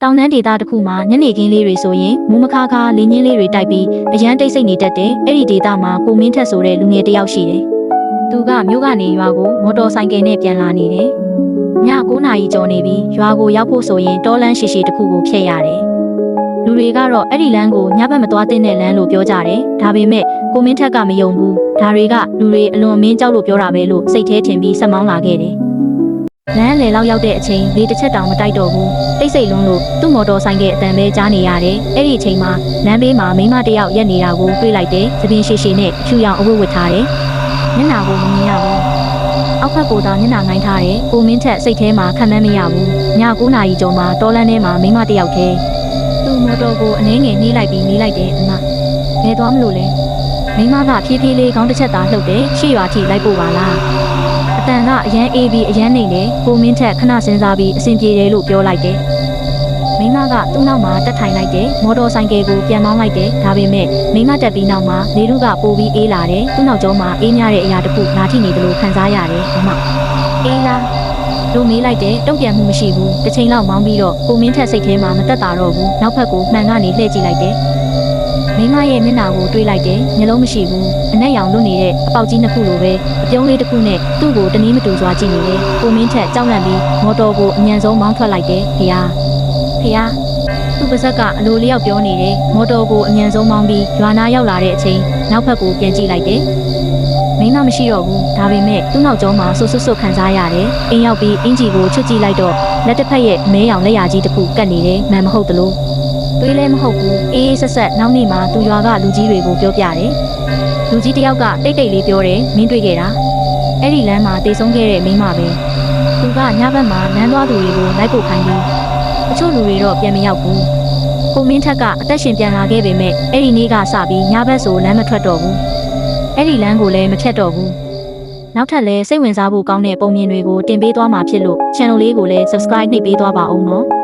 တောင်တန်းဒေသတစ်ခုမှာညနေခင်းလေးတွေဆိုရင်မူမခါခါလင်းချင်းလေးတွေတိုက်ပြီးအရန်တိတ်ဆိတ်နေတတ်တယ်။အဲ့ဒီဒေသမှာကိုမင်းထက်ဆိုတဲ့လူငယ်တစ်ယောက်ရှိတယ်။သူကမြို့ကနေရွာကိုမော်တော်ဆိုင်ကယ်နဲ့ပြန်လာနေတယ်။ည9 နာရီကျော်နေပြီးရွာကိုရောက်ဖို့ဆိုရင်တောလမ်းရှိရှိတစ်ခုကိုဖြတ်ရတယ်။လူတွေကတော့အဲ့ဒီလမ်းကိုညဘက်မသွားသင့်တဲ့လမ်းလို့ပြောကြတယ်။ဒါပေမဲ့ကိုမင်းထက်ကမယုံဘူး။ဒါတွေကလူတွေအလွန်မင်းကြောက်လို့ပြောတာပဲလို့စိတ်ထဲထင်ပြီးဆက်မောင်းလာခဲ့တယ်။လမ်းလေလောက်ရောက်တဲ့အချိန်လေတစ်ချက်တောင်မတိုက်တော့ဘူးတိတ်ဆိတ်လွန်းလို့သူ့မော်တော်ဆိုင်ကအတန်ပဲကြားနေရတယ်အဲ့ဒီအချိန်မှာလမ်းဘေးမှာမိန်းမတစ်ယောက်ရက်နေတာကိုတွေ့လိုက်တယ်သပင်ရှည်ရှည်နဲ့ဖြူရောင်အဝတ်ဝတ်ထားတယ်မျက်နှာကိုမမြင်ရဘူးအောက်ဖက်ကိုသာမျက်နှာငိုင်းထားတယ်ကိုမင်းထက်စိတ်ထဲမှာခံမှန်းမရဘူးည9 နာရီကျော်မှာတောလမ်းထဲမှာမိန်းမတစ်ယောက်ထဲသူ့မော်တော်ကိုအနှဲငယ်နှီးလိုက်ပြီးနေလိုက်တယ်အမဘယ်သွားမလို့လဲမိန်းမကဖြည်းဖြည်းလေးခေါင်းတစ်ချက်သာလှုပ်တယ်ရှေ့ရွာထိလိုက်ပို့ပါလားအတန်ကအရန်အေးပြီးအရန်နေတယ်ကိုမင်းထက်ခဏစဉ်းစားပြီးအဆင်ပြေတယ်လို့ပြောလိုက်တယ်မိမကသူ့နောက်မှာတက်ထိုင်လိုက်တယ်မော်တော်ဆိုင်ကယ်ကိုပြန်မောင်းလိုက်တယ်ဒါပေမဲ့မိမတက်ပြီးနောက်မှာလေထုကပိုပြီးအေးလာတယ်သူ့နောက်ကျောမှာအေးများတဲ့အရာတစ်ခုလာထိနေတယ်လို့ခံစားရတယ်အမအေးလားလို့မေးလိုက်တယ်တုံ့ပြန်မှုမရှိဘူးတစ်ချိန်လောက်မောင်းပြီးတော့ကိုမင်းထက်စိတ်ထဲမှာမတက်တာတော့ဘူးနောက်ဖက်ကိုမှန်ကနေလှည့်ကြည့်လိုက်တယ်မိမရဲ့မျက်နှာကိုတွေးလိုက်တယ်မျက်လုံးမရှိဘူးအနက်ရောင်လွတ်နေတဲ့အပေါက်ကြီးနှစ်ခုလိုပဲအပြုံးလေးတစ်ခုနဲ့သူ့ကိုတနည်းမတူစွာကြည့်နေတယ်ကိုမင်းထက်ကြောက်လန့်ပြီးမော်တော်ကိုအမြန်ဆုံးမောင်းထွက်လိုက်တယ်ဖေဟာသူ့ပါဇက်ကအလိုလျောက်ပြောနေတယ်မော်တော်ကိုအမြန်ဆုံးမောင်းပြီးရွာနာရောက်လာတဲ့အချိန်နောက်ဖက်ကိုပြန်ကြည့်လိုက်တယ်မိမမရှိတော့ဘူးဒါပေမဲ့သူ့နောက်ကျောမှာဆွဆွခံစားရတယ်အိမ်ရောက်ပြီးအင်ဂျီကိုချွတ်ကြည့်လိုက်တော့လက်တစ်ဖက်ရဲ့မဲရောင်လက်ရာကြီးတစ်ခုကတ်နေတယ်မှန်မဟုတ်သလိုတွေးလည်းမဟုတ်ဘူးအေးဆက်ဆက်နောက်နေ့မှာသူရွာကလူကြီးတွေကိုပြောပြတယ်လူကြီးတယောက်ကတိတ်တိတ်လေးပြောတယ်မင်းတွေ့ခဲ့တာအဲ့ဒီလမ်းမှာတေဆုံးခဲ့တဲ့မိန်းမပဲသူကညဘက်မှာလမ်းသွားသူတွေကိုလိုက်ပို့ခိုင်းပြီးအချို့လူတွေတော့ပြန်မရောက်ဘူးကိုမင်းထက်ကအသက်ရှင်ပြန်လာခဲ့ပေမဲ့အဲ့ဒီနေ့ကစပြီးညဘက်ဆိုလမ်းမထွက်တော့ဘူးအဲ့ဒီလမ်းကိုလည်းမဖြတ်တော့ဘူးနောက်ထပ်လည်းစိတ်ဝင်စားဖို့ကောင်းတဲ့ပုံမြင်တွေကိုတင်ပေးသွားမှာဖြစ်လို့ channel လေးကိုလည်း subscribe နှိပ်ပေးသွားပါအောင်နော်